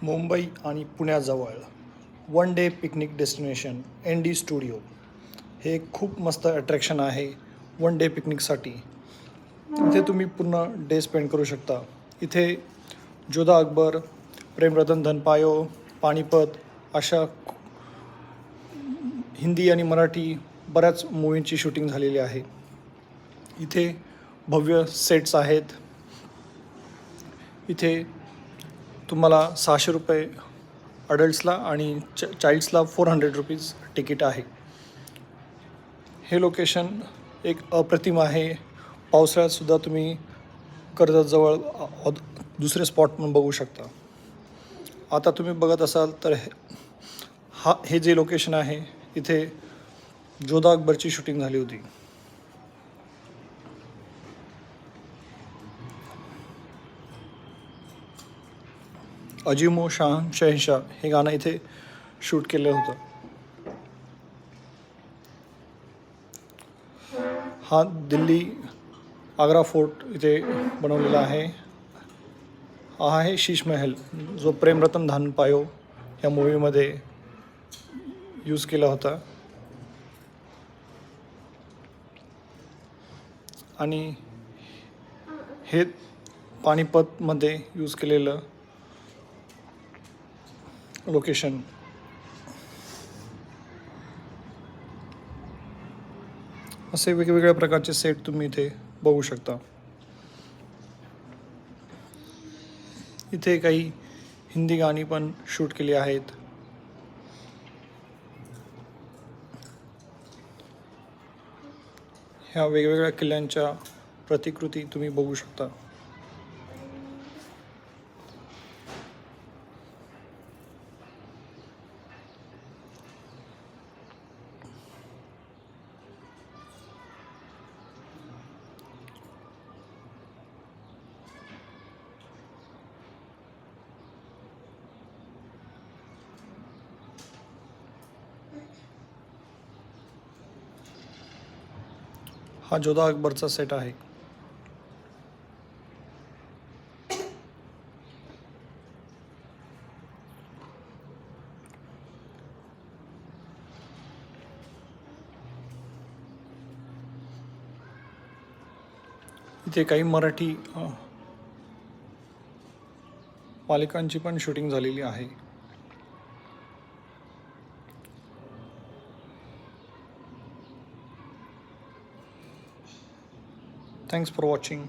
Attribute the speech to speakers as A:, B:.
A: मुंबई आणि पुण्याजवळ one day picnic destination ND studio हे एक खूप मस्त अट्रॅक्शन आहे वन डे पिकनिकसाठी. इथे तुम्ही पूर्ण डे स्पेंड करू शकता. इथे जोधा अकबर, प्रेम रतन धन पायो, पानिपत अशा हिंदी आणि मराठी बऱ्याच मूवींची शूटिंग झालेली आहे. इथे भव्य सेट्स आहेत. इथे तुम्हाला 600 रुपये अडल्ट्सला आणि चाइल्ड्सला 400 रुपीज तिकीट आहे. हे लोकेशन एक अप्रतिम आहे. पावसाळ्यातसुद्धा तुम्ही कर्जतजवळ दुसरे स्पॉट पण बघू शकता. आता तुम्ही बघत असाल तर हे जे लोकेशन आहे इथे जोधा अकबरची शूटिंग झाली होती. अजीमो शाह शहनशाह हे गाणं इथे शूट केलं होतं. हा दिल्ली आग्रा फोर्ट इथे बनवलेला आहे. हा आहे शीश महल जो प्रेम रतन धन पायो या मूवीमध्ये यूज केला होता. आणि हे पानिपतमध्ये यूज केलेलं लोकेशन. असे वेगवेगळ्या प्रकारचे सेट तुम्ही इथे बघू शकता. इथे काही हिंदी गाणी पण शूट केली आहेत. ह्या वेगवेगळ्या किल्ल्यांच्या प्रतिकृती तुम्ही बघू शकता. हा जोधा अकबरचा सेट आहे. इथे काही मराठी मालिकांची पण शूटिंग झालेली आहे. Thanks for watching.